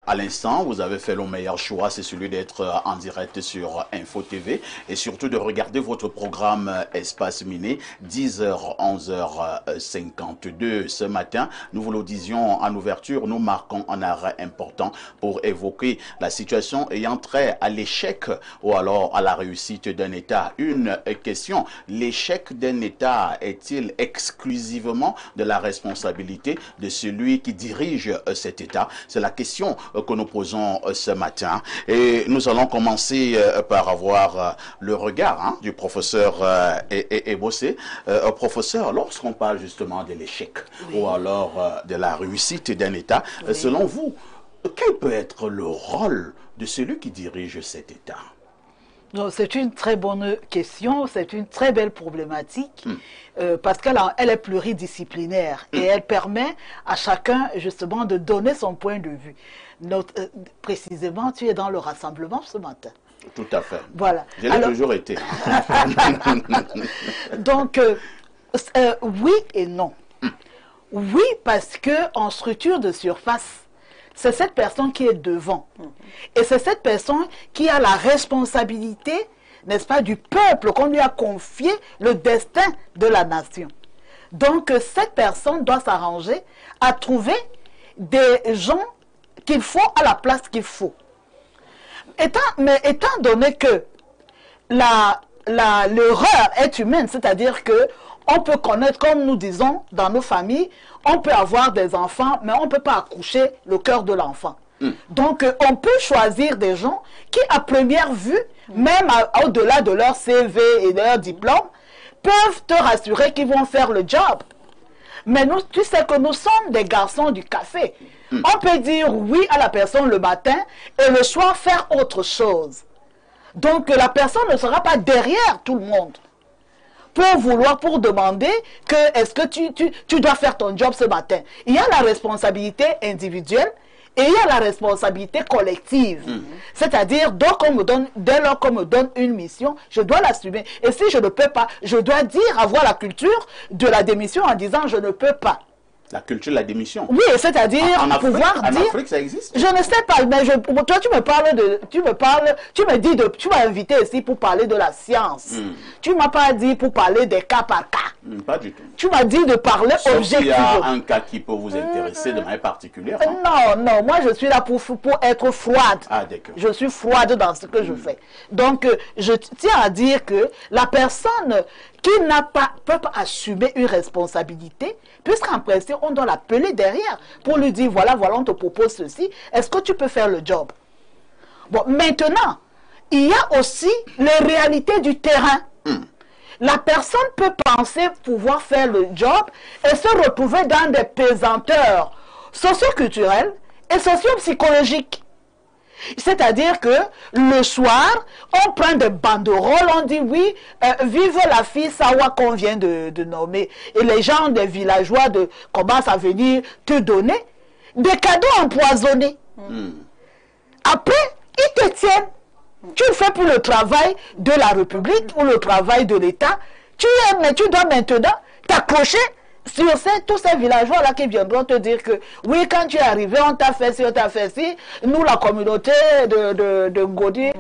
À l'instant, vous avez fait le meilleur choix, c'est celui d'être en direct sur Info TV et surtout de regarder votre programme Espace Miné, 10h, 11h52 ce matin. Nous vous le disions en ouverture, nous marquons un arrêt important pour évoquer la situation ayant trait à l'échec ou alors à la réussite d'un État. Une question, l'échec d'un État est-il exclusivement de la responsabilité de celui qui dirige cet État? C'est la question que nous posons ce matin. Et nous allons commencer par avoir le regard du professeur Ebossé. Professeur, lorsqu'on parle justement de l'échec ou alors de la réussite d'un État, selon vous, quel peut être le rôle de celui qui dirige cet État? C'est une très bonne question, c'est une très belle problématique parce qu'elle est pluridisciplinaire et elle permet à chacun justement de donner son point de vue. Précisément, tu es dans le rassemblement ce matin. Tout à fait. Voilà. Je l'ai toujours été. Donc, oui et non. Oui, parce qu'en structure de surface, c'est cette personne qui est devant. Et c'est cette personne qui a la responsabilité, n'est-ce pas, du peuple, qu'on lui a confié le destin de la nation. Donc, cette personne doit s'arranger à trouver des gens qu'il faut à la place qu'il faut. Mais étant donné que l'erreur est humaine, c'est-à-dire que on peut connaître, comme nous disons dans nos familles, on peut avoir des enfants, mais on ne peut pas accoucher le cœur de l'enfant. Donc, on peut choisir des gens qui, à première vue, même au-delà de leur CV et de leur diplôme, peuvent te rassurer qu'ils vont faire le job. Mais nous, tu sais que nous sommes des garçons du café. On peut dire oui à la personne le matin et le soir faire autre chose. Donc, la personne ne sera pas derrière tout le monde pour demander que est-ce que tu dois faire ton job ce matin. Il y a la responsabilité individuelle et il y a la responsabilité collective. C'est-à-dire, dès lors qu'on me donne une mission, je dois l'assumer. Et si je ne peux pas, je dois avoir la culture de la démission en disant je ne peux pas. La culture de la démission. Oui, c'est-à-dire pouvoir dire. En Afrique, ça existe. Je ne sais pas, mais toi, tu m'as invité ici pour parler de la science. Tu m'as pas dit pour parler des cas par cas. Pas du tout. Tu m'as dit de parler objectivement. Il y a un cas qui peut vous intéresser de manière particulière. Non, moi je suis là pour être froide. Ah, d'accord. Je suis froide dans ce que je fais. Donc, je tiens à dire que la personne qui peut pas assumer une responsabilité, puisqu'en principe, on doit l'appeler derrière pour lui dire, voilà, on te propose ceci, est-ce que tu peux faire le job? Bon, maintenant, il y a aussi les réalités du terrain. La personne peut penser pouvoir faire le job et se retrouver dans des pesanteurs socio-culturelles et socio-psychologiques. C'est-à-dire que le soir, on prend des banderoles, on dit oui, vive la fille Sawa qu'on vient de nommer. Et les gens des villageois commencent à venir te donner des cadeaux empoisonnés. Après, ils te tiennent. Tu le fais pour le travail de la République ou le travail de l'État. Mais tu dois maintenant t'accrocher sur tous ces villageois-là qui viendront te dire que oui, quand tu es arrivé, on t'a fait ci, on t'a fait ci. Nous, la communauté de Ngodi,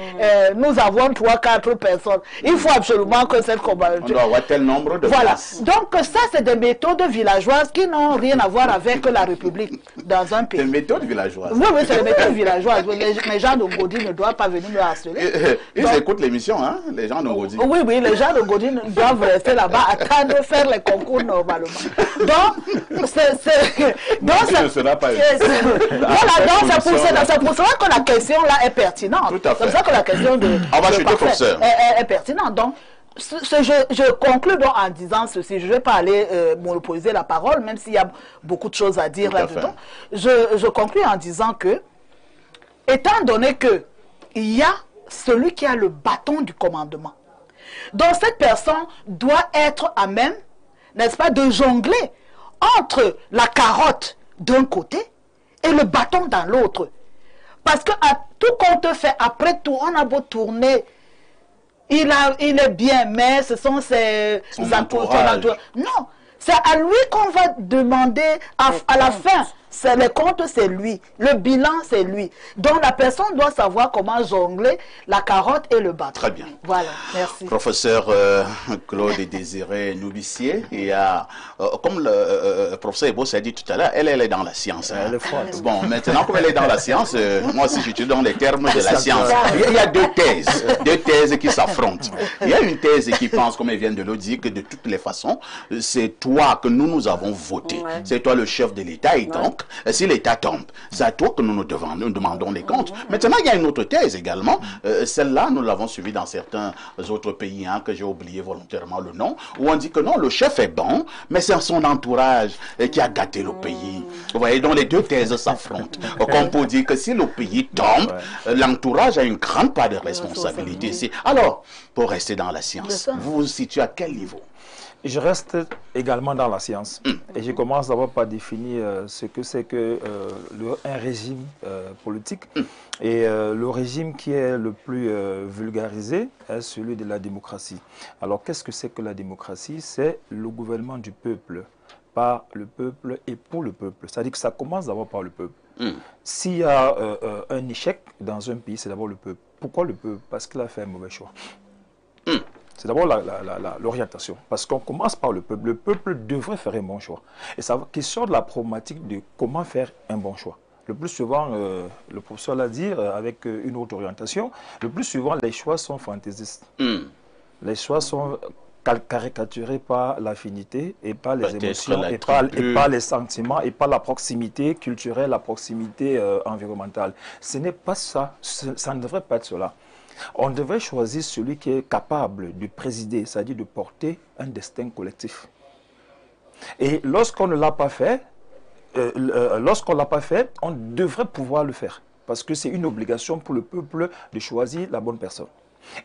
nous avons 3-4 personnes. Il faut absolument que cette communauté... On doit avoir tel nombre de places. Donc ça, c'est des méthodes villageoises qui n'ont rien à voir avec la République dans un pays. Des méthodes villageoises. Oui, c'est des méthodes villageoises. Les gens de Ngodi ne doivent pas venir me harceler. Ils écoutent l'émission, hein, les gens de Ngodi. Oui, les gens de Ngodi doivent rester là-bas, attendre de faire les concours normalement. Donc, c'est pour cela que la question là est pertinente. C'est pour ça que la question de est pertinente. Donc, je conclus donc en disant ceci. Je ne vais pas aller monopoliser la parole, même s'il y a beaucoup de choses à dire là-dedans. Je conclus en disant que, étant donné que il y a celui qui a le bâton du commandement, donc cette personne doit être à même, n'est-ce pas, de jongler entre la carotte d'un côté et le bâton dans l'autre. Parce que à tout compte fait, après tout, on a beau tourner, il est bien, mais ce sont ses entourages. Non, c'est à lui qu'on va demander à la fin Les comptes, c'est lui. Le bilan, c'est lui. Donc, la personne doit savoir comment jongler la carotte et le bâton. Très bien. Voilà, merci. Professeur Claude Désiré Noubissier, comme le professeur Ebo s'est dit tout à l'heure, elle est dans la science. Hein. Elle est forte. Bon, maintenant, comme elle est dans la science, moi aussi, je suis dans les termes de la science. Il y a deux thèses qui s'affrontent. Il y a une thèse qui pense, comme elle vient de le dire, que de toutes les façons, c'est toi que nous avons voté. Ouais. C'est toi le chef de l'État, et donc, si l'État tombe, c'est à toi que nous demandons les comptes. Maintenant, il y a une autre thèse également. Celle-là, nous l'avons suivie dans certains autres pays, hein, que j'ai oublié volontairement le nom, où on dit que non, le chef est bon, mais c'est son entourage qui a gâté le pays. Vous voyez, donc les deux thèses s'affrontent. On peut dire que si le pays tombe, l'entourage a une grande part de responsabilité ici. Alors, pour rester dans la science, vous vous situez à quel niveau? Je reste également dans la science. Et je commence d'abord par définir ce que c'est que un régime politique. Et le régime qui est le plus vulgarisé est celui de la démocratie. Alors, qu'est-ce que c'est que la démocratie? C'est le gouvernement du peuple, par le peuple et pour le peuple. C'est-à-dire que ça commence d'abord par le peuple. S'il y a un échec dans un pays, c'est d'abord le peuple. Pourquoi le peuple? Parce qu'il a fait un mauvais choix. C'est d'abord l'orientation. Parce qu'on commence par le peuple. Le peuple devrait faire un bon choix. Et ça question de la problématique de comment faire un bon choix. Le plus souvent, le professeur l'a dit, avec une autre orientation, le plus souvent, les choix sont fantaisistes. Les choix sont caricaturés par l'affinité et par les émotions et par les sentiments et par la proximité culturelle, la proximité environnementale. Ce n'est pas ça. Ça ne devrait pas être cela. On devrait choisir celui qui est capable de présider, c'est-à-dire de porter un destin collectif. Et lorsqu'on ne l'a pas fait, on devrait pouvoir le faire. Parce que c'est une obligation pour le peuple de choisir la bonne personne.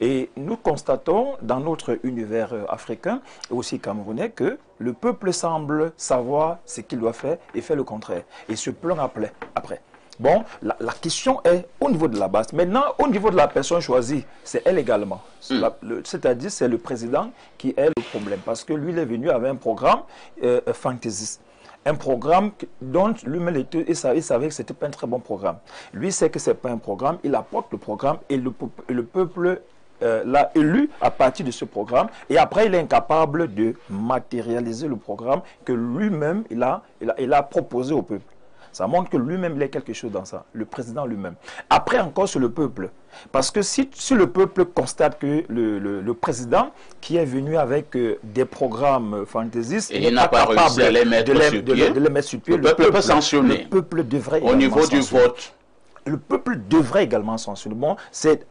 Et nous constatons dans notre univers africain et aussi camerounais que le peuple semble savoir ce qu'il doit faire et fait le contraire. Et se plaint après. Bon, la question est au niveau de la base. Maintenant, au niveau de la personne choisie, c'est elle également. C'est-à-dire, c'est le président qui est le problème. Parce que lui, il est venu avec un programme fantaisiste. Un programme dont lui-même il savait que ce n'était pas un très bon programme. Lui sait que ce n'est pas un programme, il apporte le programme et le peuple l'a élu à partir de ce programme. Et après, il est incapable de matérialiser le programme que lui-même il a proposé au peuple. Ça montre que lui-même, il a quelque chose dans ça, le président lui-même. Après encore, sur le peuple. Parce que si le peuple constate que le président, qui est venu avec des programmes fantaisistes, il n'a pas réussi à les mettre sur pied, le peuple peut sanctionner. Le peuple devrait au niveau du vote. Le peuple devrait également sanctionner. Bon,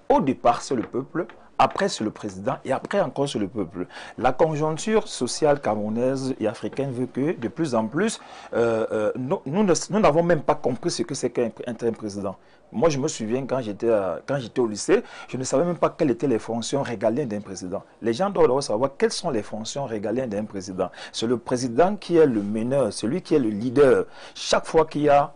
au départ, c'est le peuple. Après, c'est le président et après encore, c'est le peuple. La conjoncture sociale camerounaise et africaine veut que, de plus en plus, nous n'avons même pas compris ce que c'est qu'un président. Moi, je me souviens, quand j'étais au lycée, je ne savais même pas quelles étaient les fonctions régaliennes d'un président. Les gens doivent savoir quelles sont les fonctions régaliennes d'un président. C'est le président qui est le meneur, celui qui est le leader. Chaque fois qu'il y a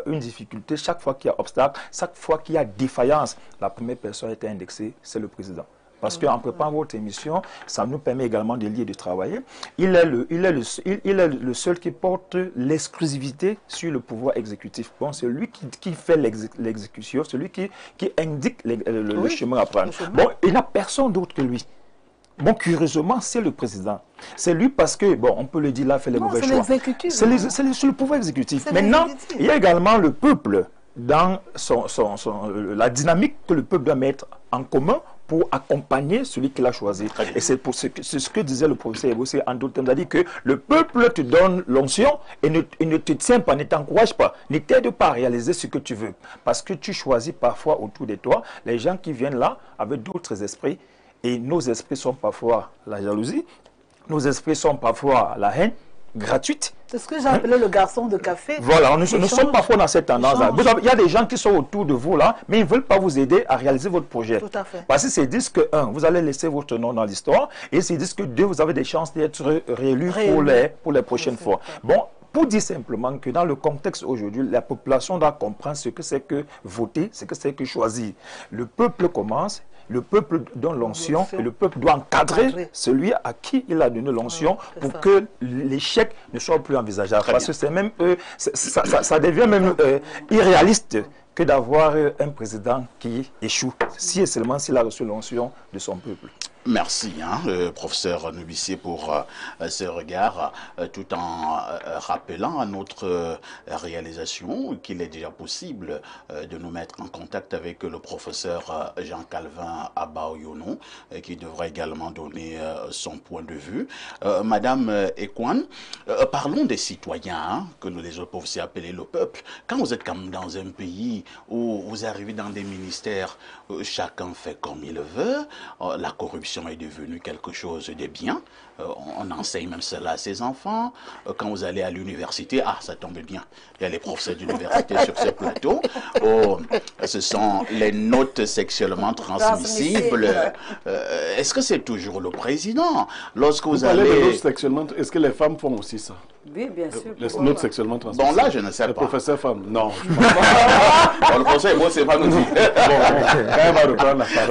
une difficulté, chaque fois qu'il y a obstacle, chaque fois qu'il y a défaillance, la première personne qui est indexée, c'est le président. Parce qu'en préparant votre émission, ça nous permet également de lire et de travailler. Il est le seul qui porte l'exclusivité sur le pouvoir exécutif. Bon, c'est lui qui fait l'exécution, celui qui indique le chemin à prendre. Bon, il n'y a personne d'autre que lui. Bon, curieusement, c'est le président. C'est lui parce que, bon, on peut le dire, là, fait les mauvais choix. C'est le pouvoir exécutif. Maintenant, il y a également le peuple dans la dynamique que le peuple doit mettre en commun pour accompagner celui qu'il a choisi. Et c'est ce que disait le professeur Ebossé en d'autres termes. C'est-à-dire que le peuple te donne l'onction et ne te tient pas, ne t'encourage pas, ne t'aide pas à réaliser ce que tu veux. Parce que tu choisis parfois autour de toi les gens qui viennent là avec d'autres esprits. Et nos esprits sont parfois la jalousie, nos esprits sont parfois la haine gratuite. C'est ce que j'ai appelé le garçon de café. Voilà, nous sommes parfois dans cette tendance-là. Il y a des gens qui sont autour de vous là, mais ils ne veulent pas vous aider à réaliser votre projet. Tout à fait. Parce qu'ils se disent que, vous allez laisser votre nom dans l'histoire, et ils se disent que, deux, vous avez des chances d'être réélus pour les prochaines fois. Bon, pour dire simplement que dans le contexte aujourd'hui, la population doit comprendre ce que c'est que voter, ce que c'est que choisir. Le peuple commence. le peuple donne l'onction et le peuple doit encadrer celui à qui il a donné l'onction pour que l'échec ne soit plus envisageable. Parce que c'est même, ça devient même irréaliste que d'avoir un président qui échoue, si et seulement s'il a reçu l'onction de son peuple. Merci, professeur Nubissier, pour ce regard, tout en rappelant à notre réalisation qu'il est déjà possible de nous mettre en contact avec le professeur Jean-Calvin Abaoyono, qui devra également donner son point de vue. Madame Ekwan, parlons des citoyens, que nous les autres peuvent aussi appeler le peuple. Quand vous êtes comme dans un pays où vous arrivez dans des ministères, chacun fait comme il veut, la corruption est devenue quelque chose de bien. On enseigne même cela à ses enfants. Quand vous allez à l'université, ça tombe bien. Il y a les professeurs d'université sur ce plateau. Ce sont les notes sexuellement transmissibles. Est-ce que c'est toujours le président? Lorsque vous allez... parlez de notes sexuellement, est-ce que les femmes font aussi ça? Oui, bien sûr. Les notes sexuellement transmissibles. Bon, là, je ne sais pas. Les professeurs femmes, non. Le professeur, moi, c'est pas nous dire.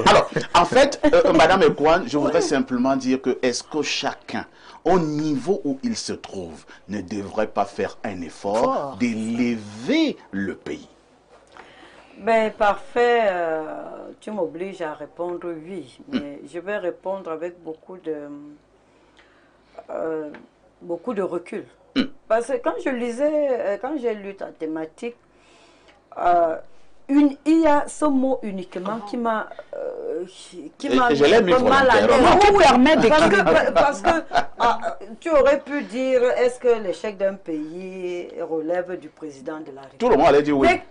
Alors, en fait, Madame Ekwan, je voudrais simplement dire que est-ce que chacun, au niveau où il se trouve, ne devrait pas faire un effort d'élever le pays? Ben, parfait, tu m'obliges à répondre oui, mais je vais répondre avec beaucoup de recul. Parce que quand je lisais, quand j'ai lu ta thématique, il y a ce mot uniquement qui m'a mal à l'aise. Qui permet d'équilibrer. Parce que tu aurais pu dire, est-ce que l'échec d'un pays relève du président de la République? Tout le monde allait dire oui. Mais,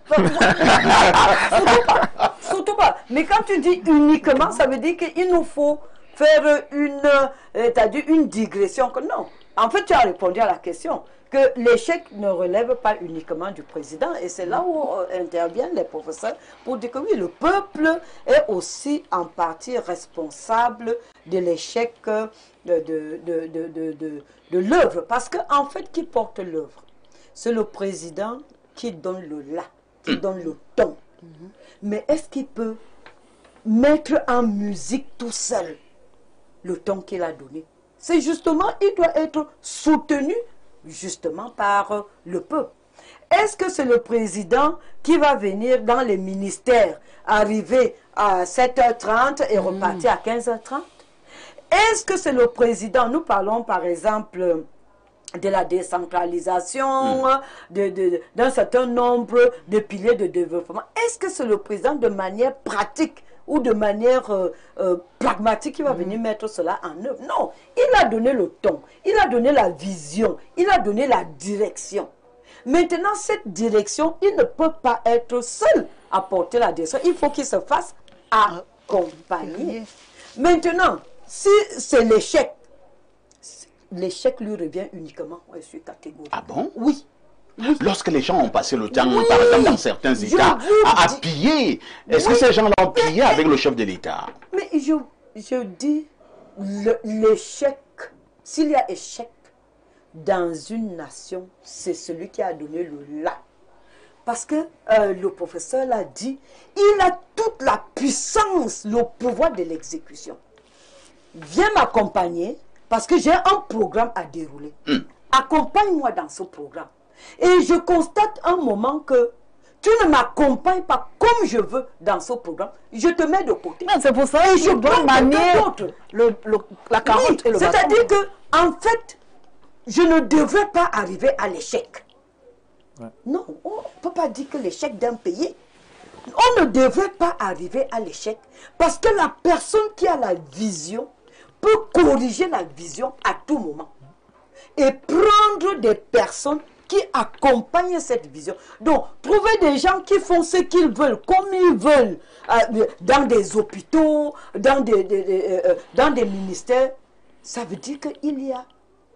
surtout pas. Mais quand tu dis uniquement, ça veut dire qu'il nous faut faire une digression. Que non. En fait, tu as répondu à la question que l'échec ne relève pas uniquement du président. Et c'est là où interviennent les professeurs pour dire que oui, le peuple est aussi en partie responsable de l'échec de l'œuvre. Parce qu'en fait, qui porte l'œuvre? C'est le président qui donne le là, qui donne le ton. Mais est-ce qu'il peut mettre en musique tout seul le ton qu'il a donné? C'est justement, il doit être soutenu justement par le peuple. Est-ce que c'est le président qui va venir dans les ministères, arriver à 7h30 et repartir à 15h30? Est-ce que c'est le président, nous parlons par exemple de la décentralisation, d'un certain nombre de piliers de développement. Est-ce que c'est le président de manière pratique ou de manière pragmatique qui va venir mettre cela en œuvre? Non, il a donné le ton, il a donné la vision, il a donné la direction. Maintenant, cette direction, il ne peut pas être seul à porter la direction. Il faut qu'il se fasse accompagner. Maintenant, si c'est l'échec, l'échec lui revient uniquement. Je suis catégorique. Ah bon? Oui. Lorsque les gens ont passé le temps, par exemple dans certains États, à piller, est-ce que ces gens-là ont pillé avec le chef de l'État? Mais je dis, l'échec, s'il y a échec dans une nation, c'est celui qui a donné le là. Parce que le professeur l'a dit, il a toute la puissance, le pouvoir de l'exécution. Viens m'accompagner, parce que j'ai un programme à dérouler. Accompagne-moi dans ce programme. Et je constate un moment que tu ne m'accompagnes pas comme je veux dans ce programme. Je te mets de côté. C'est pour ça que je dois manier la carotte et le bâton. C'est-à-dire que, en fait, je ne devrais pas arriver à l'échec. Ouais. Non, on ne peut pas dire que l'échec d'un pays, on ne devrait pas arriver à l'échec parce que la personne qui a la vision peut corriger la vision à tout moment et prendre des personnes qui accompagnent cette vision. Donc, trouver des gens qui font ce qu'ils veulent, comme ils veulent, dans des hôpitaux, dans des ministères, ça veut dire qu'il y a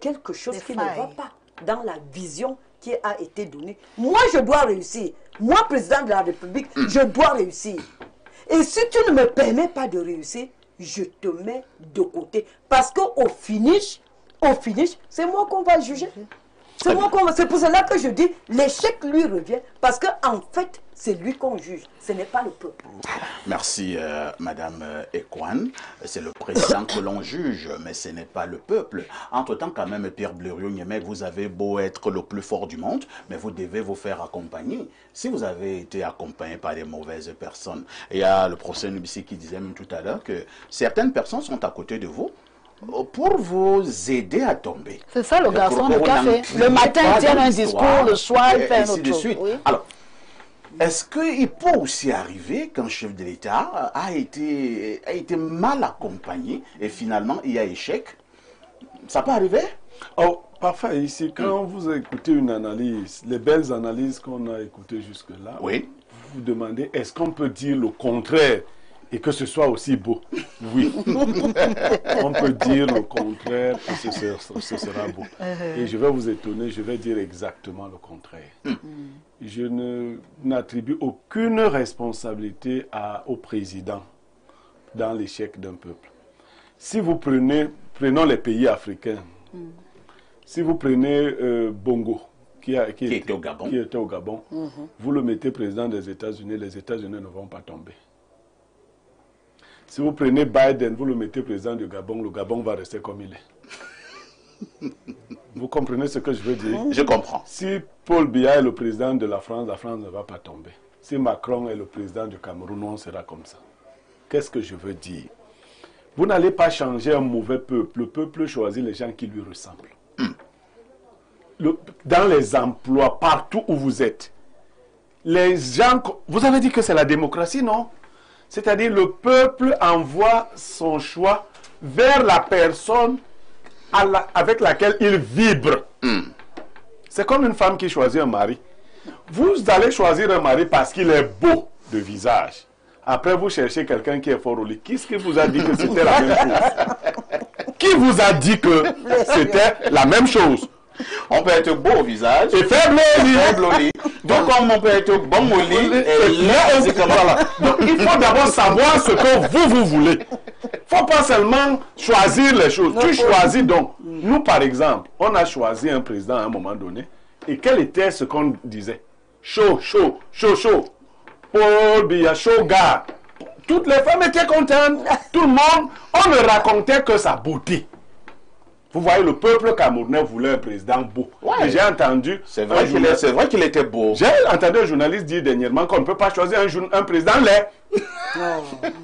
quelque chose qui ne va pas dans la vision qui a été donnée. Moi, je dois réussir. Moi, président de la République, je dois réussir. Et si tu ne me permets pas de réussir, je te mets de côté. Parce qu'au finish, c'est moi qu'on va juger. C'est pour cela que je dis, l'échec lui revient, parce qu'en fait, c'est lui qu'on juge, ce n'est pas le peuple. Merci, Madame Ekwan. C'est le président que l'on juge, mais ce n'est pas le peuple. Entre-temps, quand même, Pierre Blériot-Niémé, vous avez beau être le plus fort du monde, mais vous devez vous faire accompagner. Si vous avez été accompagné par des mauvaises personnes, il y a le professeur Nubissi qui disait même tout à l'heure que certaines personnes sont à côté de vous pour vous aider à tomber. C'est ça le garçon de café. Le matin, il tient un discours, le soir, il fait un autre chose. Oui. Alors, est-ce qu'il peut aussi arriver qu'un chef de l'État a été mal accompagné et finalement il y a échec? Ça peut arriver? Oh, parfait. Ici, quand vous écoutez une analyse, les belles analyses qu'on a écoutées jusque-là, oui. Vous vous demandez, est-ce qu'on peut dire le contraire et que ce soit aussi beau? Oui. On peut dire le contraire et ce sera beau. Et je vais vous étonner, je vais dire exactement le contraire. Je n'attribue aucune responsabilité au président dans l'échec d'un peuple. Si vous prenons les pays africains, si vous prenez Bongo, qui était au Gabon, vous le mettez président des États-Unis, les États-Unis ne vont pas tomber. Si vous prenez Biden, vous le mettez président du Gabon, le Gabon va rester comme il est. Vous comprenez ce que je veux dire? Je comprends. Si Paul Biya est le président de la France ne va pas tomber. Si Macron est le président du Cameroun, on sera comme ça. Qu'est-ce que je veux dire? Vous n'allez pas changer un mauvais peuple. Le peuple choisit les gens qui lui ressemblent. Dans les emplois, partout où vous êtes, les gens... Vous avez dit que c'est la démocratie, non? C'est-à-dire le peuple envoie son choix vers la personne avec laquelle il vibre. C'est comme une femme qui choisit un mari. Vous allez choisir un mari parce qu'il est beau de visage. Après, vous cherchez quelqu'un qui est fort au lit. Qui est-ce qui vous a dit que c'était la même chose? Qui vous a dit que c'était la même chose? On peut être beau au visage et faible au lit. Donc, comme on peut être bon au lit, Donc, il faut d'abord savoir ce que vous voulez. Il ne faut pas seulement choisir les choses. Tu choisis donc. Nous, par exemple, on a choisi un président à un moment donné. Et quel était ce qu'on disait? Chaud, chaud, chaud, chaud. Paul Biya, chaud gars. Toutes les femmes étaient contentes. Tout le monde, on ne racontait que sa beauté. Vous voyez, le peuple camerounais voulait un président beau. Ouais. Et j'ai entendu... C'est vrai qu'il était beau. J'ai entendu un journaliste dire dernièrement qu'on ne peut pas choisir un président laid.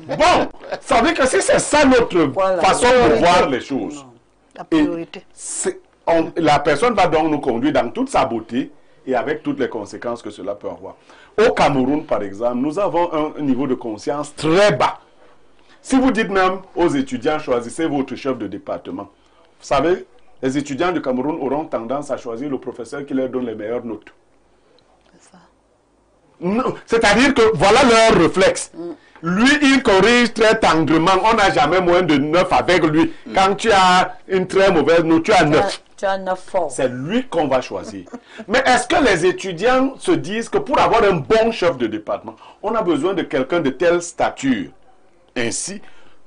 Bon, ça veut dire que si c'est ça notre façon de voir les choses. La priorité. La personne va donc nous conduire dans toute sa beauté et avec toutes les conséquences que cela peut avoir. Au Cameroun, par exemple, nous avons un niveau de conscience très bas. Si vous dites même aux étudiants, choisissez votre chef de département. Vous savez, les étudiants du Cameroun auront tendance à choisir le professeur qui leur donne les meilleures notes. C'est-à-dire que voilà leur réflexe. Lui, il corrige très tendrement. On n'a jamais moins de 9 avec lui. Quand tu as une très mauvaise note, tu as 9. Tu as 9 forts. C'est lui qu'on va choisir. Mais est-ce que les étudiants se disent que pour avoir un bon chef de département, on a besoin de quelqu'un de telle stature? Ainsi,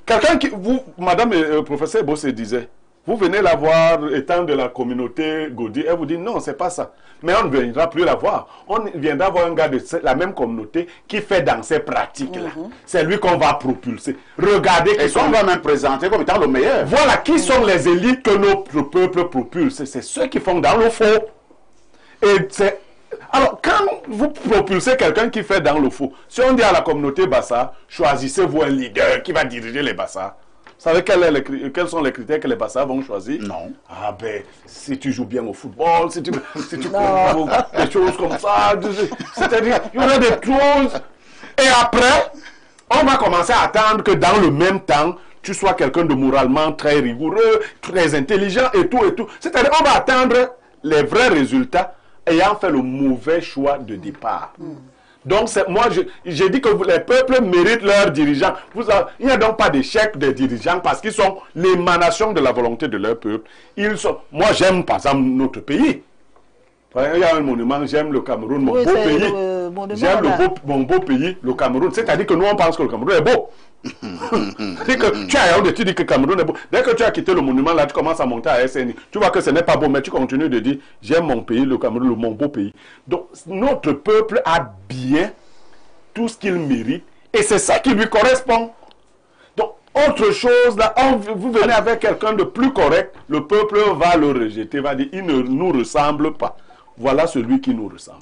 quelqu'un qui... Madame le professeur Bossé disait, vous venez la voir étant de la communauté Gaudi, elle vous dit non, c'est pas ça. Mais on ne viendra plus la voir. On viendra voir un gars de la même communauté qui fait dans ces pratiques-là. C'est lui qu'on va propulser. Regardez. Et qu'on va même présenter comme étant le meilleur. Voilà, qui sont les élites que notre peuple propulse. C'est ceux qui font dans le faux. Et c'est... Alors, quand vous propulsez quelqu'un qui fait dans le faux, si on dit à la communauté Bassa, choisissez-vous un leader qui va diriger les Bassa. Vous savez quels sont les critères que les Bassa vont choisir? Non. Ah ben, si tu joues bien au football, si tu prends des choses comme ça, c'est-à-dire, il y aura des choses. Et après, on va commencer à attendre que dans le même temps, tu sois quelqu'un de moralement très rigoureux, très intelligent et tout et tout. C'est-à-dire, on va attendre les vrais résultats ayant fait le mauvais choix de départ. Donc, moi, j'ai dit que les peuples méritent leurs dirigeants. Il n'y a donc pas d'échec des dirigeants parce qu'ils sont l'émanation de la volonté de leur peuple. Moi, j'aime, par exemple, notre pays. Par exemple, il y a un monument, j'aime le Cameroun, mon Oui, beau c'est pays. le monument, J'aime là. mon beau pays, le Cameroun. C'est-à-dire que nous, on pense que le Cameroun est beau. C'est que tu as Yaoundé, tu dis que le Cameroun est beau. Dès que tu as quitté le monument, là, tu commences à monter à SNI. Tu vois que ce n'est pas beau, mais tu continues de dire, j'aime mon pays, le Cameroun, mon beau pays. Donc, notre peuple a bien tout ce qu'il mérite. Et c'est ça qui lui correspond. Donc, autre chose, là, vous venez avec quelqu'un de plus correct, le peuple va le rejeter, va dire, il ne nous ressemble pas. Voilà celui qui nous ressemble.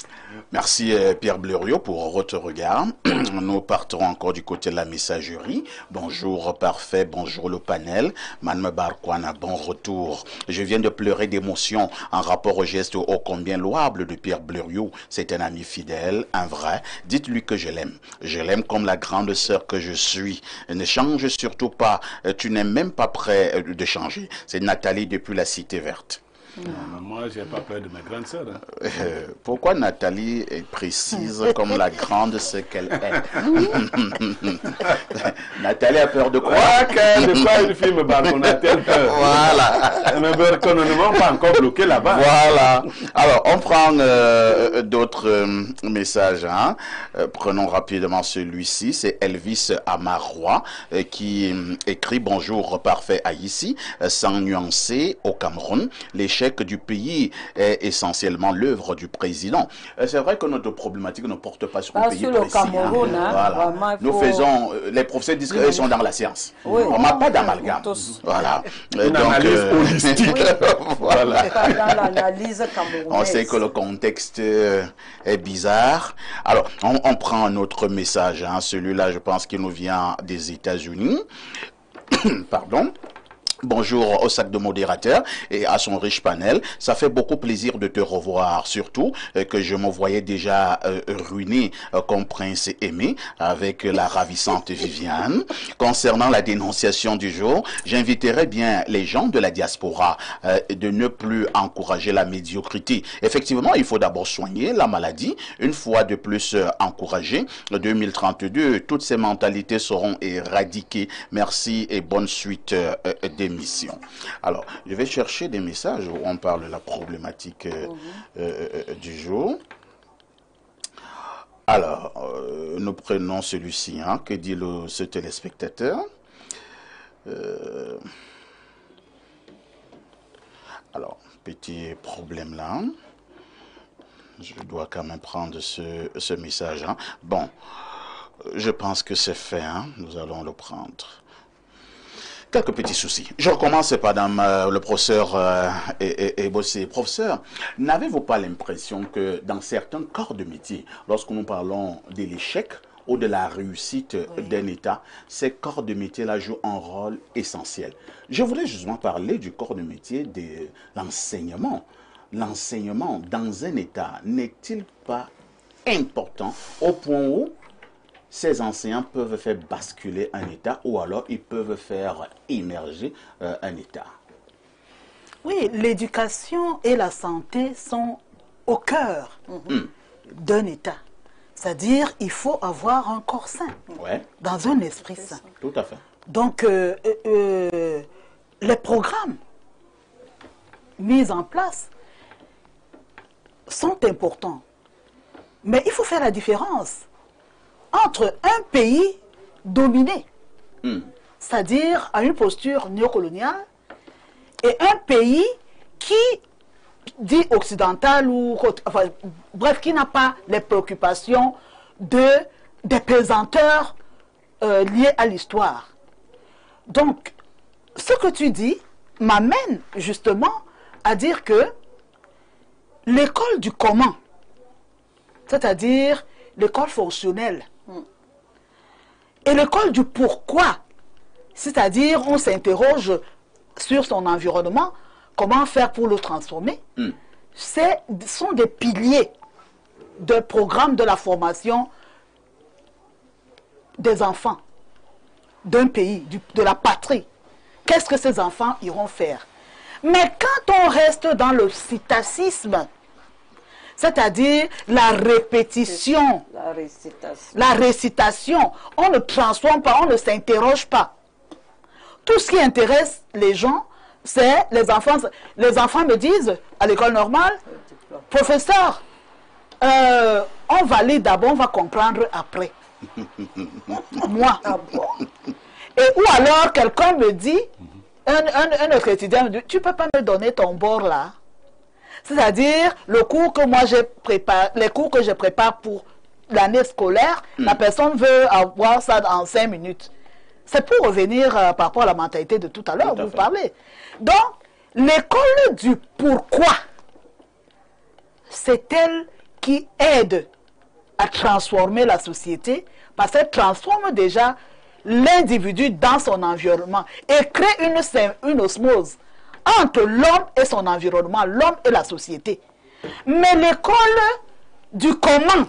Merci Pierre Blériot pour votre regard. Nous partons encore du côté de la messagerie. Bonjour Parfait, bonjour le panel. Madame Barkwana, bon retour. Je viens de pleurer d'émotion en rapport au geste ô combien louable de Pierre Blériot. C'est un ami fidèle, un vrai. Dites-lui que je l'aime. Je l'aime comme la grande sœur que je suis. Ne change surtout pas. Tu n'es même pas prêt de changer. C'est Nathalie depuis la Cité Verte. Non, moi, je n'ai pas peur de ma grande sœur. Hein. Pourquoi Nathalie est précise comme la grande ce qu'elle est? Nathalie a peur de quoi? De quoi une fille me balconne-t-elle peur? Voilà. Mais Berkon, ne m'ont pas encore bloqué là-bas. Voilà. Alors, on prend d'autres messages. Hein. Prenons rapidement celui-ci. C'est Elvis Amarois qui écrit « Bonjour, parfait Haïti, sans nuancer au Cameroun. L'échec du pays est essentiellement l'œuvre du président. » C'est vrai que notre problématique ne porte pas sur un pays sur précis. le Cameroun, Hein. hein. Voilà. Vraiment, Nous faisons, les professeurs disent qu'ils sont dans la science. Oui. On n'a pas d'amalgame. Voilà. Une analyse holistique. Voilà. C'est pas dans l'analyse camerounaise. On sait que le contexte est bizarre. Alors, on prend un autre message. Hein. Celui-là, je pense qu'il nous vient des États-Unis. Pardon. Bonjour au sac de modérateur et à son riche panel. Ça fait beaucoup plaisir de te revoir, surtout que je me voyais déjà ruiné comme prince aimé avec la ravissante Viviane. Concernant la dénonciation du jour, j'inviterai bien les gens de la diaspora de ne plus encourager la médiocrité. Effectivement, il faut d'abord soigner la maladie. Une fois de plus encouragé, 2032, toutes ces mentalités seront éradiquées. Merci et bonne suite des mission. Alors, je vais chercher des messages où on parle de la problématique du jour. Alors, nous prenons celui-ci, hein, que dit ce téléspectateur. Alors, petit problème là. Je dois quand même prendre ce message. Hein. Bon, je pense que c'est fait. Hein. Nous allons le prendre. Quelques petits soucis. Je recommence par le professeur Bossé. Professeur, n'avez-vous pas l'impression que dans certains corps de métier, lorsque nous parlons de l'échec ou de la réussite d'un État, ces corps de métier-là jouent un rôle essentiel? Je voulais justement parler du corps de métier de l'enseignement. L'enseignement dans un État n'est-il pas important au point où ces enseignants peuvent faire basculer un État ou alors ils peuvent faire émerger un État? Oui, l'éducation et la santé sont au cœur d'un État. C'est-à-dire il faut avoir un corps sain, dans un esprit sain. Tout à fait. Donc, les programmes mis en place sont importants. Mais il faut faire la différence entre un pays dominé, c'est-à-dire à une posture néocoloniale, et un pays qui dit occidental ou enfin, bref, qui n'a pas les préoccupations des pesanteurs liées à l'histoire. Donc, ce que tu dis m'amène justement à dire que l'école du comment, c'est-à-dire l'école fonctionnelle, et l'école du pourquoi, c'est-à-dire on s'interroge sur son environnement, comment faire pour le transformer, sont des piliers de programme de la formation des enfants d'un pays, de la patrie. Qu'est-ce que ces enfants iront faire? Mais quand on reste dans le citacisme, c'est-à-dire la répétition, la récitation, on ne transforme pas, on ne s'interroge pas. Tout ce qui intéresse les gens, c'est les enfants. Les enfants me disent, à l'école normale, professeur, on valide d'abord, on va comprendre après. Moi. Ah bon. Et ou alors quelqu'un me dit, un autre étudiant me dit, tu peux pas me donner ton bord là. C'est-à-dire le cours que moi j'ai préparé, les cours que je prépare pour l'année scolaire, la personne veut avoir ça en 5 minutes. C'est pour revenir par rapport à la mentalité de tout à l'heure, vous parlez. Donc, l'école du pourquoi, c'est elle qui aide à transformer la société, parce qu'elle transforme déjà l'individu dans son environnement et crée une osmose entre l'homme et son environnement, l'homme et la société. Mais l'école du comment,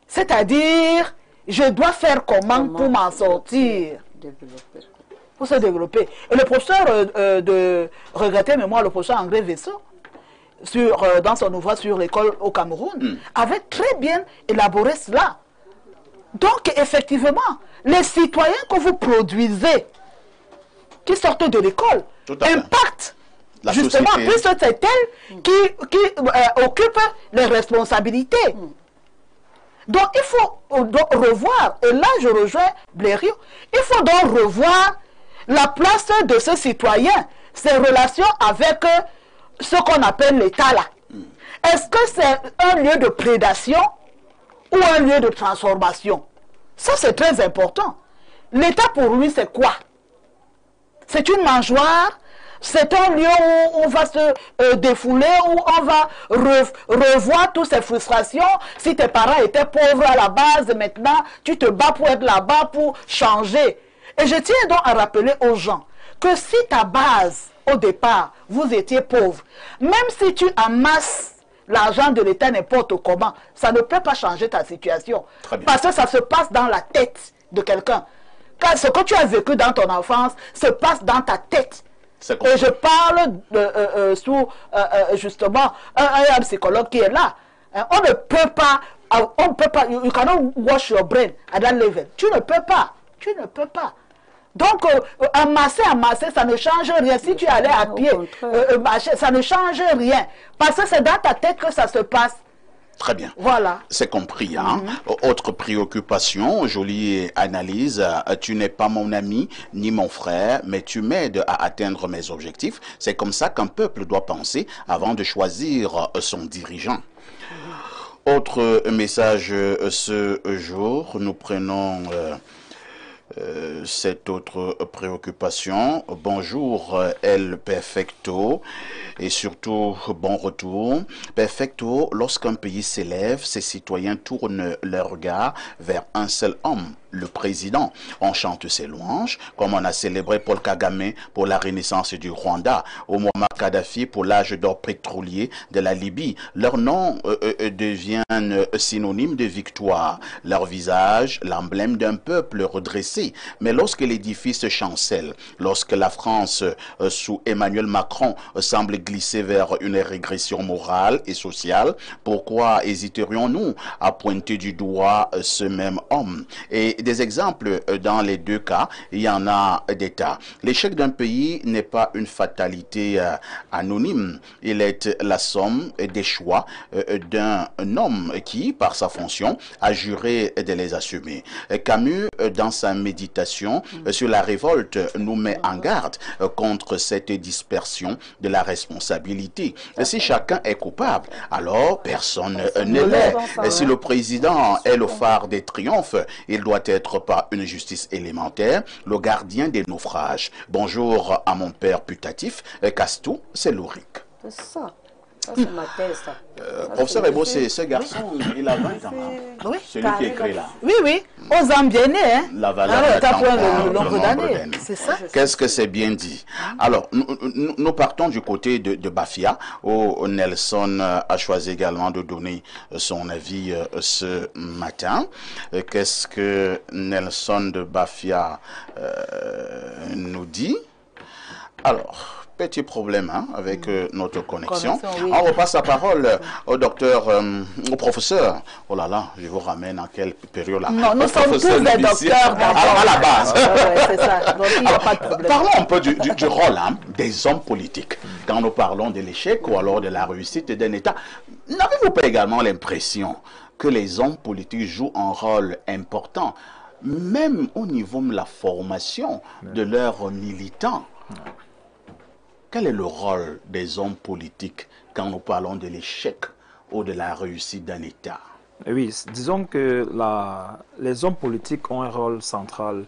c'est-à-dire, je dois faire comment pour m'en sortir, pour se développer. Et le professeur de regretter mémoire, le professeur André Vaisseau, dans son ouvrage sur l'école au Cameroun, avait très bien élaboré cela. Donc, effectivement, les citoyens que vous produisez, qui sortent de l'école, impactent justement, puisque c'est elle qui occupe les responsabilités. Donc, il faut revoir, et là je rejoins Blériot, il faut donc revoir la place de ce citoyen, ses relations avec ce qu'on appelle l'État là. Est-ce que c'est un lieu de prédation ou un lieu de transformation? Ça, c'est très important. L'État, pour lui, c'est quoi? C'est une mangeoire? C'est un lieu où on va se défouler, où on va revoir toutes ces frustrations. Si tes parents étaient pauvres à la base, maintenant, tu te bats pour être là-bas, pour changer. Et je tiens donc à rappeler aux gens que si ta base, au départ, vous étiez pauvre, même si tu amasses l'argent de l'État n'importe comment, ça ne peut pas changer ta situation. Parce que ça se passe dans la tête de quelqu'un. Car ce que tu as vécu dans ton enfance se passe dans ta tête. Et je parle sous justement un psychologue qui est là. On ne peut pas, you cannot wash your brain at that level. Tu ne peux pas. Donc, amasser, ça ne change rien. Si tu allais à pied, ça ne change rien. Parce que c'est dans ta tête que ça se passe. Très bien. Voilà. C'est compris. Hein? Autre préoccupation, jolie analyse. Tu n'es pas mon ami ni mon frère, mais tu m'aides à atteindre mes objectifs. C'est comme ça qu'un peuple doit penser avant de choisir son dirigeant. Autre message ce jour, nous prenons cette autre préoccupation. Bonjour El Perfecto et surtout bon retour. Perfecto, lorsqu'un pays s'élève, ses citoyens tournent leur regard vers un seul homme, le président. On chante ses louanges, comme on a célébré Paul Kagame pour la renaissance du Rwanda, ou Muammar Kadhafi pour l'âge d'or pétrolier de la Libye. Leurs noms deviennent synonymes de victoire, leur visage l'emblème d'un peuple redressé. Mais lorsque l'édifice chancelle, lorsque la France sous Emmanuel Macron semble glisser vers une régression morale et sociale, pourquoi hésiterions-nous à pointer du doigt ce même homme? Et des exemples dans les deux cas, il y en a des tas. L'échec d'un pays n'est pas une fatalité anonyme, il est la somme des choix d'un homme qui, par sa fonction, a juré de les assumer. Camus, dans sa méditation sur la révolte, nous met en garde contre cette dispersion de la responsabilité. Si chacun est coupable, alors personne ne l'est. Si le président est le phare des triomphes, il doit être par une justice élémentaire le gardien des naufrages. Bonjour à mon père putatif, Castou, c'est Louric. C'est ça. Ça, c'est ma thèse, ça. Professeur Ebo, c'est ce garçon, il a 20 ans. Oui. Celui qui écrit là. Oui, oui. Aux ans bien nés, hein. La valeur le nombre d'années. C'est ça. Qu'est-ce que c'est bien dit? Alors, nous partons du côté de Bafia, où Nelson a choisi également de donner son avis ce matin. Qu'est-ce que Nelson de Bafia nous dit? Alors, petit problème hein, avec notre connexion. Oui. On repasse la parole au docteur, au professeur. Oh là là, je vous ramène à quelle période là? Non, nous sommes tous des docteurs à la base. Ouais, c'est ça. Donc, il n'y a pas de problème. Parlons un peu du rôle hein, des hommes politiques. Quand nous parlons de l'échec ou alors de la réussite d'un État, n'avez-vous pas également l'impression que les hommes politiques jouent un rôle important, même au niveau de la formation de leurs militants? Quel est le rôle des hommes politiques quand nous parlons de l'échec ou de la réussite d'un État? Oui, disons que les hommes politiques ont un rôle central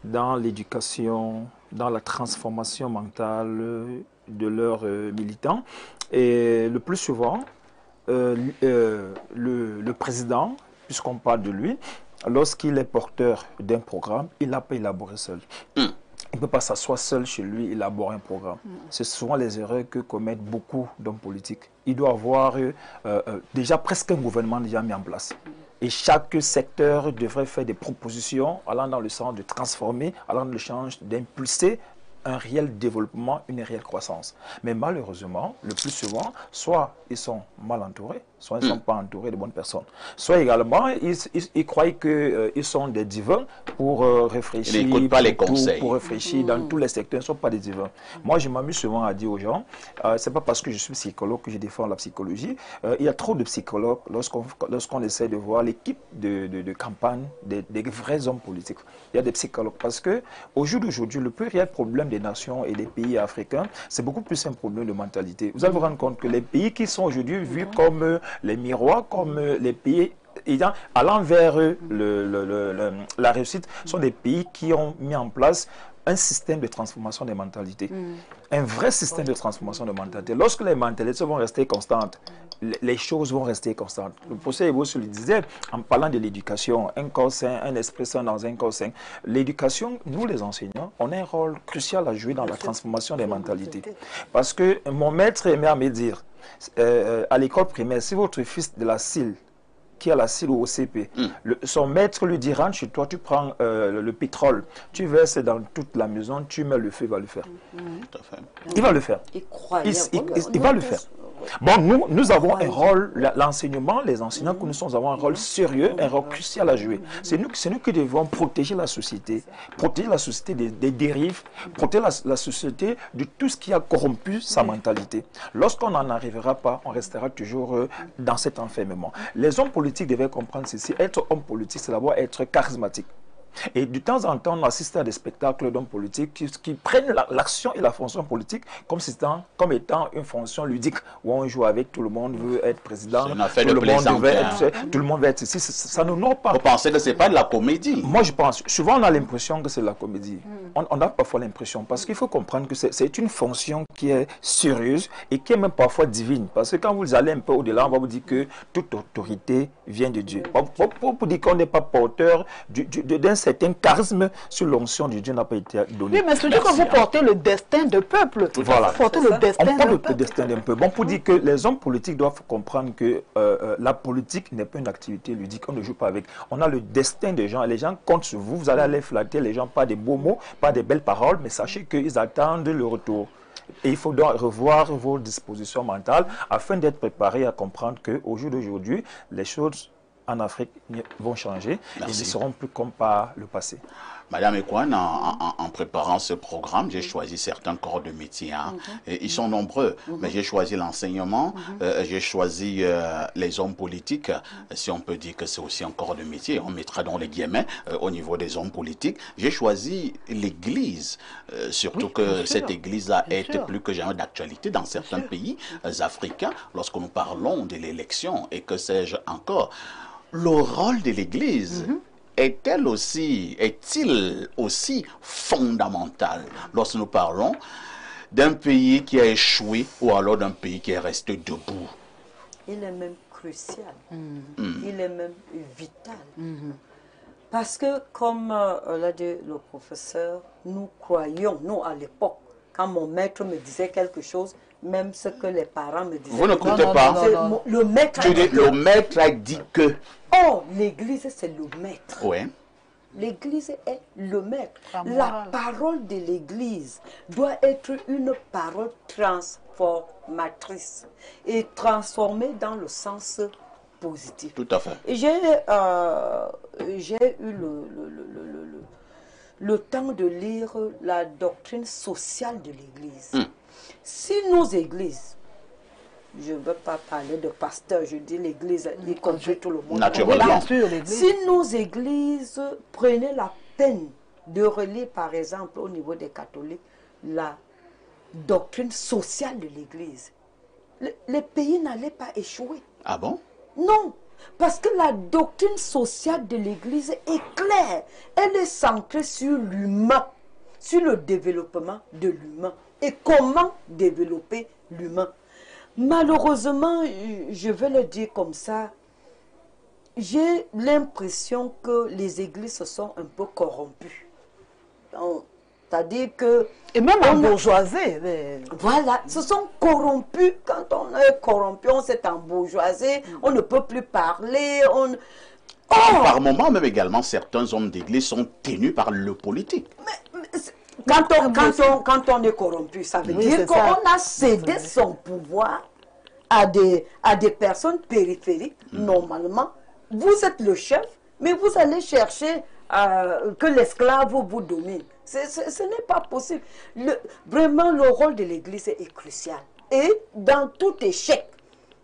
dans l'éducation, dans la transformation mentale de leurs militants. Et le plus souvent, le président, puisqu'on parle de lui, lorsqu'il est porteur d'un programme, il n'a pas élaboré seul. Il ne peut pas s'asseoir seul chez lui et élaborer un programme. C'est souvent les erreurs que commettent beaucoup d'hommes politiques. Il doit avoir déjà presque un gouvernement déjà mis en place. Et chaque secteur devrait faire des propositions allant dans le sens de transformer, allant dans le sens d'impulser un réel développement, une réelle croissance. Mais malheureusement, le plus souvent, soit ils sont mal entourés, soit ils ne sont pas entourés de bonnes personnes. Soit également, ils croient qu'ils sont des divins pour réfléchir. Ils n'écoutent pas les conseils. Pour réfléchir dans tous les secteurs, ils ne sont pas des divins. Moi, je m'amuse souvent à dire aux gens, ce n'est pas parce que je suis psychologue que je défends la psychologie. Il y a trop de psychologues lorsqu'on essaie de voir l'équipe de campagne des vrais hommes politiques. Il y a des psychologues parce qu'au jour d'aujourd'hui, le plus réel problème des nations et des pays africains, c'est beaucoup plus un problème de mentalité. Vous allez vous rendre compte que les pays qui sont aujourd'hui vus comme les miroirs, comme les pays allant vers la réussite, sont des pays qui ont mis en place un système de transformation des mentalités. Un vrai système de transformation des mentalités. Lorsque les mentalités vont rester constantes, les choses vont rester constantes. Le professeur Ebo le disait en parlant de l'éducation, un corps sain, un esprit sain dans un corps sain. L'éducation, nous les enseignants, on a un rôle crucial à jouer dans la transformation des mentalités. Parce que mon maître aimait à me dire, à l'école primaire, si votre fils de la CIL, qui a la CIL ou au CP, son maître lui dit, rentre chez toi, tu prends le pétrole, tu verses dans toute la maison, tu mets le feu, il va le faire. Il va le faire. Il va le faire. Bon, nous avons un rôle, l'enseignement, les enseignants que nous sommes avons un rôle sérieux, un rôle crucial à jouer. C'est nous qui devons protéger la société des dérives, protéger la société de tout ce qui a corrompu sa mentalité. Lorsqu'on n'en arrivera pas, on restera toujours dans cet enfermement. Les hommes politiques devaient comprendre ceci. Être homme politique, c'est d'abord être charismatique. Et de temps en temps, on assiste à des spectacles d'hommes politiques qui prennent l'action et la fonction politique comme étant une fonction ludique, où on joue avec, tout le monde veut être président, tout le monde veut être ici. Ça ne nous pas. Vous pensez que ce n'est pas de la comédie? Moi, je pense. Souvent, on a l'impression que c'est de la comédie. On a parfois l'impression, parce qu'il faut comprendre que c'est une fonction qui est sérieuse et qui est même parfois divine. Parce que quand vous allez un peu au-delà, on va vous dire que toute autorité vient de Dieu. Pour dire qu'on n'est pas porteur d'un certain charisme sur l'onction de Dieu n'a pas été donné. Oui, mais c'est dire que vous portez le destin du peuple. Voilà. Vous portez le destin on parle du destin d'un peuple. Bon, pour dire que les hommes politiques doivent comprendre que la politique n'est pas une activité ludique, on ne joue pas avec. On a le destin des gens et les gens comptent sur vous. Vous allez aller flatter les gens, pas des beaux mots, pas des belles paroles, mais sachez qu'ils attendent le retour. Et il faut donc revoir vos dispositions mentales afin d'être préparé à comprendre qu'au jour d'aujourd'hui, les choses en Afrique vont changer et ne seront plus comme par le passé. Madame Ekwan, en préparant ce programme, j'ai choisi certains corps de métier. Et ils sont nombreux, mais j'ai choisi l'enseignement, j'ai choisi les hommes politiques. Si on peut dire que c'est aussi un corps de métier, on mettra dans les guillemets au niveau des hommes politiques. J'ai choisi l'Église, surtout que cette Église-là est plus que jamais d'actualité dans certains pays africains. Lorsque nous parlons de l'élection et que sais-je encore, le rôle de l'Église est-il aussi fondamental lorsque nous parlons d'un pays qui a échoué ou alors d'un pays qui est resté debout? Il est même crucial, il est même vital. Parce que, comme l'a dit le professeur, nous croyons, nous à l'époque, quand mon maître me disait quelque chose, même ce que les parents me disaient. Vous n'écoutez pas. Le maître le maître a dit que. Oh, l'église, c'est le maître. Oui. L'Église est le maître. La La morale. parole de l'Église doit être une parole transformatrice et transformée dans le sens positif. Tout à fait. J'ai eu le temps de lire la doctrine sociale de l'Église. Si nos églises, je ne veux pas parler de pasteur, je dis l'Église, y compris tout le monde. Naturellement. Bien sûr, l'Église. Si nos églises prenaient la peine de relire, par exemple, au niveau des catholiques, la doctrine sociale de l'Église, les pays n'allaient pas échouer. Ah bon? Non, parce que la doctrine sociale de l'Église est claire. Elle est centrée sur l'humain, sur le développement de l'humain et comment développer l'humain. Malheureusement, je vais le dire comme ça, j'ai l'impression que les églises se sont un peu corrompues. C'est-à-dire que... Et même en on a- bourgeoisie. Voilà, se sont corrompus. Quand on est corrompu, on s'est embourgeoisé, on ne peut plus parler. Par moment, même également, certains hommes d'église sont tenus par le politique. Quand on est corrompu, ça veut Oui, dire c'est qu'on ça. a cédé son pouvoir à des personnes périphériques. Normalement, vous êtes le chef, mais vous allez chercher que l'esclave vous domine. Ce n'est pas possible. Vraiment, le rôle de l'Église est crucial. Et dans tout échec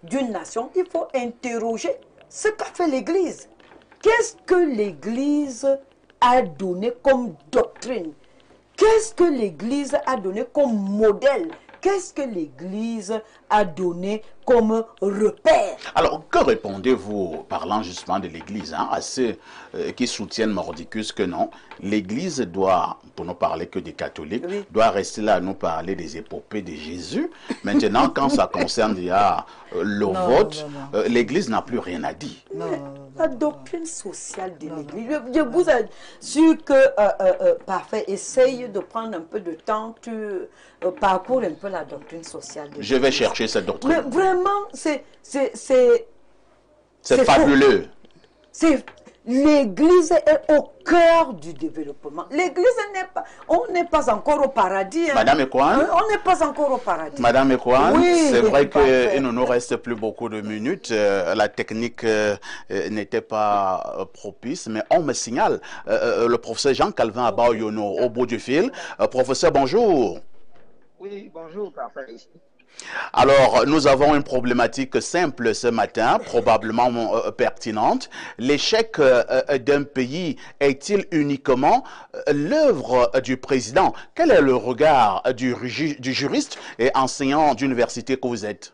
d'une nation, il faut interroger ce qu'a fait l'Église. Qu'est-ce que l'Église a donné comme doctrine? Qu'est-ce que l'Église a donné comme modèle? Qu'est-ce que l'Église a donné comme repère? Alors, que répondez-vous, parlant justement de l'Église, à ceux qui soutiennent mordicus que non, l'Église doit, pour ne parler que des catholiques, Oui. doit rester là à nous parler des épopées de Jésus. Maintenant, quand ça concerne déjà le vote, l'Église n'a plus rien à dire. La doctrine sociale de l'Église. Je vous assure que, parfait, essaye de prendre un peu de temps, tu parcours un peu la doctrine sociale de l'Église. Je vais chercher cette Mais doctrine. vraiment, c'est C'est faux. fabuleux. L'Église est au cœur du développement. L'Église on n'est pas encore au paradis. Hein. Madame Ekwan, On n'est pas encore au paradis. Madame Ekwan, Oui, c'est vrai parfait. qu'il ne nous reste plus beaucoup de minutes. La technique n'était pas propice, mais on me signale le professeur Jean-Calvin Abaoyono au bout du fil. Professeur, bonjour. Oui, bonjour, parfait. Alors, nous avons une problématique simple ce matin, probablement pertinente. L'échec d'un pays est-il uniquement l'œuvre du président? Quel est le regard du juriste et enseignant d'université que vous êtes?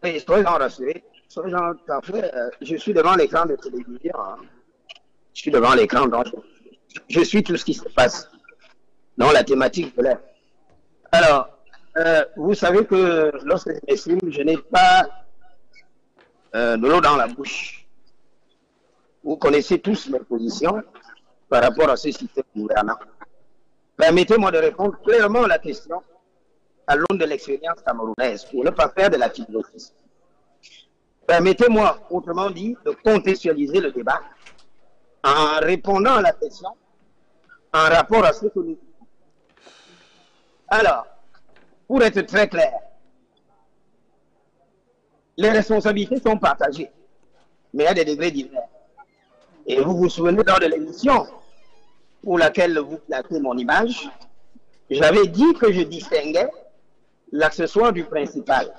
Oui, soyez rassurés. Soyez parfait. Je suis devant l'écran de télévision. Hein. Je suis devant l'écran, donc je suis tout ce qui se passe dans la thématique de l'air. Alors, vous savez que lorsque je m'exprime, je n'ai pas de l'eau dans la bouche. Vous connaissez tous mes positions par rapport à ce système gouvernant. Permettez-moi de répondre clairement à la question à l'aune de l'expérience camerounaise pour ne pas faire de la philosophe. Permettez-moi, autrement dit, de contextualiser le débat en répondant à la question en rapport à ce que nous disons. Alors, pour être très clair, les responsabilités sont partagées, mais à des degrés divers. Et vous vous souvenez lors de l'émission pour laquelle vous placez mon image, j'avais dit que je distinguais l'accessoire du principal.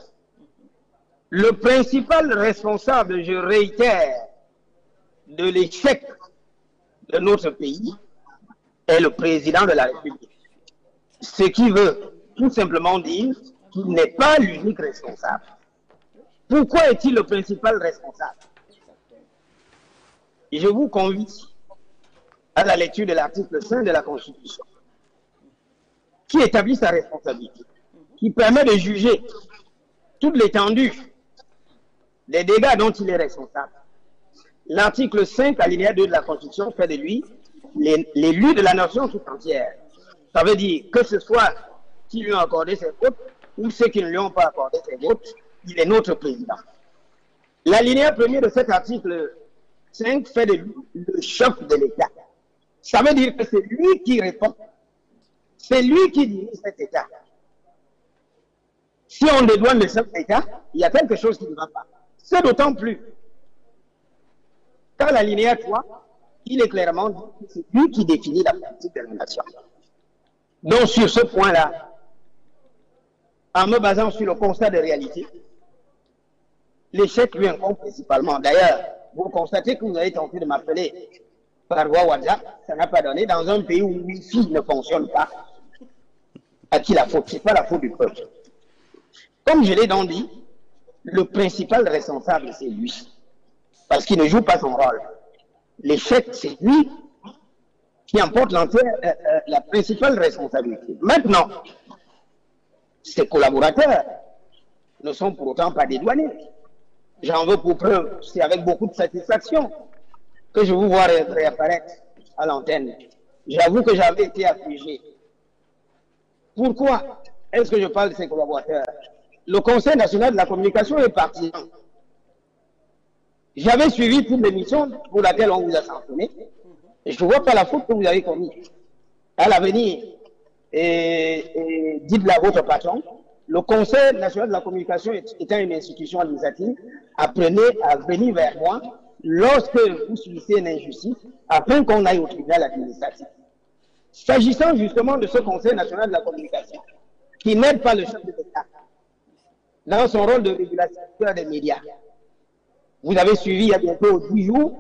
Le principal responsable, je réitère, de l'échec de notre pays est le président de la République. Ce qui veut tout simplement dire qu'il n'est pas l'unique responsable. Pourquoi est-il le principal responsable? Et je vous convie à la lecture de l'article 5 de la Constitution, qui établit sa responsabilité, qui permet de juger toute l'étendue des dégâts dont il est responsable. L'article 5, alinéa 2 de la Constitution, fait de lui l'élu de la nation tout entière. Ça veut dire que ce soit qui lui ont accordé ses votes ou ceux qui ne lui ont pas accordé ses votes, il est notre président. L'alinéa premier de cet article 5 fait de lui le chef de l'État. Ça veut dire que c'est lui qui répond. C'est lui qui dirige cet État. Si on dédouane le chef d'État, il y a quelque chose qui ne va pas. C'est d'autant plus. Dans l'alinéa 3, il est clairement dit que c'est lui qui définit la politique de la nation. Donc sur ce point-là, en me basant sur le constat de réalité, l'échec lui incombe principalement. D'ailleurs, vous constatez que vous avez tenté de m'appeler par voie WhatsApp, ça n'a pas donné. Dans un pays où le Wi-Fi ne fonctionne pas, à qui la faute? Ce n'est pas la faute du peuple. Comme je l'ai donc dit, le principal responsable, c'est lui. Parce qu'il ne joue pas son rôle. L'échec, c'est lui qui emporte la principale responsabilité. Maintenant, ses collaborateurs ne sont pour autant pas dédouanés. J'en veux pour preuve, c'est avec beaucoup de satisfaction que je vous vois réapparaître à l'antenne. J'avoue que j'avais été affligé. Pourquoi est-ce que je parle de ces collaborateurs? Le Conseil national de la communication est partisan. J'avais suivi toute l'émission pour laquelle on vous a sanctionné. Et je ne vois pas la faute que vous avez commise. À l'avenir, et dites-le à votre patron, le Conseil national de la communication étant une institution administrative, apprenez à venir vers moi lorsque vous subissez une injustice, afin qu'on aille au tribunal administratif. S'agissant justement de ce Conseil national de la communication, qui n'aide pas le chef de l'État dans son rôle de régulateur des médias. Vous avez suivi il y a bientôt 10 jours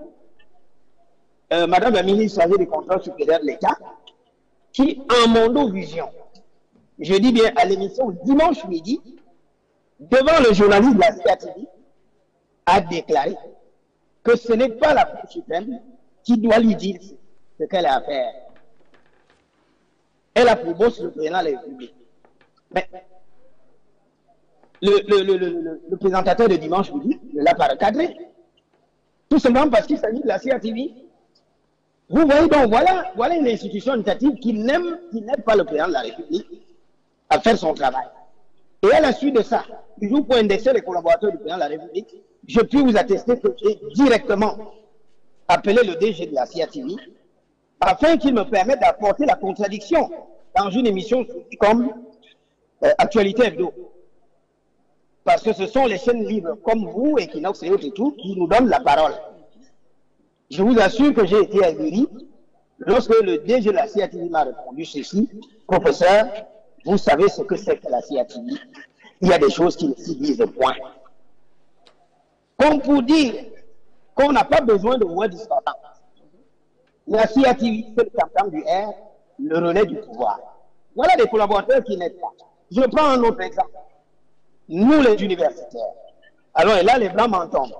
Madame la ministre chargée du contrôle supérieur de l'État, qui, en Mondovision, je dis bien à l'émission dimanche midi, devant le journaliste de la CATV, a déclaré que ce n'est pas la Cour suprême qui doit lui dire ce qu'elle a à faire. Elle a pour boss le président de la République. Mais le présentateur de dimanche midi ne l'a pas recadré. Tout simplement parce qu'il s'agit de la CATV. Vous voyez donc, voilà une institution étatique qui n'aide pas le président de la République à faire son travail. Et à la suite de ça, toujours pour indexer les collaborateurs du président de la République, je puis vous attester que j'ai directement appelé le DG de la CATV afin qu'il me permette d'apporter la contradiction dans une émission comme Actualité Hebdo. Parce que ce sont les chaînes libres comme vous, Equinox et autres et tout, qui nous donnent la parole. Je vous assure que j'ai été ahuri lorsque le DG de la CATV m'a répondu ceci: professeur, vous savez ce que c'est que la CATV. Il y a des choses qui ne s'y disent point. Comme pour dire qu'on n'a pas besoin de word discordant. La CATV, c'est le canton du R, le relais du pouvoir. Voilà des collaborateurs qui n'aident pas. Je prends un autre exemple. Nous, les universitaires. Alors, et là, les blancs m'entendent.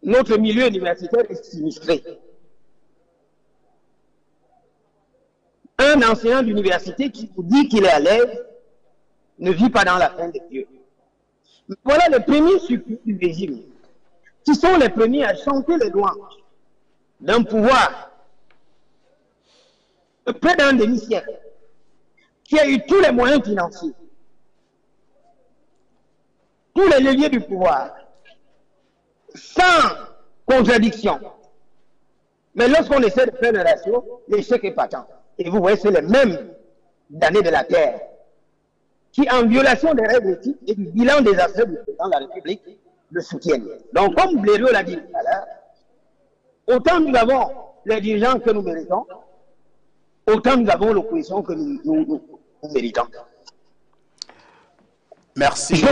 Notre milieu universitaire est sinistré. Un enseignant d'université qui vous dit qu'il est à l'aise ne vit pas dans la fin des dieux. Voilà les premiers supplices du régime, qui sont les premiers à chanter les louanges d'un pouvoir de près d'un demi-siècle, qui a eu tous les moyens financiers, tous les leviers du pouvoir, sans contradiction. Mais lorsqu'on essaie de faire le ratio, l'échec est patent. Et vous voyez, c'est les mêmes damnés de la terre qui, en violation des règles éthiques et du bilan des affaires du président de la République, le soutiennent. Donc, comme Blériot l'a dit tout à l'heure, autant nous avons les dirigeants que nous méritons, autant nous avons l'opposition que nous méritons. Merci,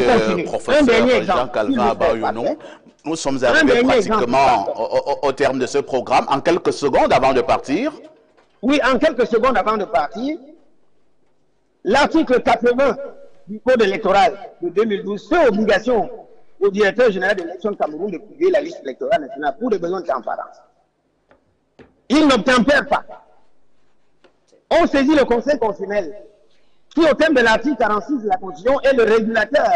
professeur Jean-Calvin Bayono. Nous sommes arrivés pratiquement au terme de ce programme. En quelques secondes avant de partir. Oui, en quelques secondes avant de partir, l'article 80 du Code électoral de 2012 fait obligation au directeur général de l'élection de Cameroun de publier la liste électorale nationale pour des besoins de transparence. Il n'obtempère pas. On saisit le Conseil constitutionnel qui, au terme de l'article 46 de la Constitution, est le régulateur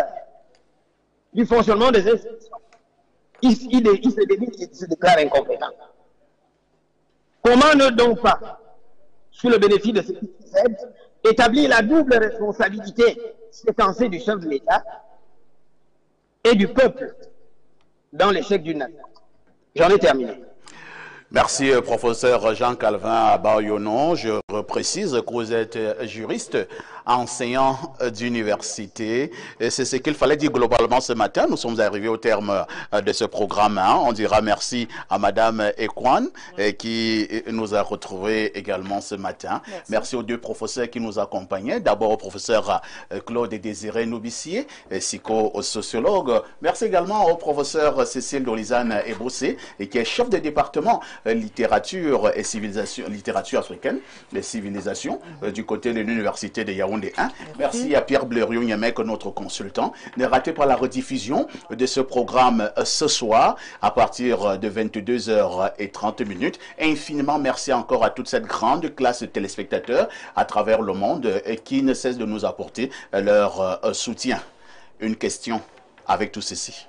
du fonctionnement des institutions. Il se déclare incompétent. Comment ne donc pas, sous le bénéfice de ce qui précède, établir la double responsabilité séquencée du chef de l'État et du peuple dans l'échec d'une nation? J'en ai terminé. Merci, professeur Jean-Calvin Abayono. Je précise que vous êtes juriste, enseignant d'université. Et c'est ce qu'il fallait dire globalement ce matin. Nous sommes arrivés au terme de ce programme. On dira merci à Madame Ekwan qui nous a retrouvés également ce matin. Merci aux deux professeurs qui nous accompagnaient. D'abord au professeur Claude Désiré Noubissier, psychosociologue. Merci également au professeur Cécile Dolizane Eboussé, qui est chef de département littérature et civilisation, littérature africaine, les civilisations, du côté de l'université de Yaoundé 1. Merci à Pierre Blériou-Nyemek, notre consultant. Ne ratez pas la rediffusion de ce programme ce soir à partir de 22h30. Infiniment merci encore à toute cette grande classe de téléspectateurs à travers le monde qui ne cessent de nous apporter leur soutien. Une question avec tout ceci.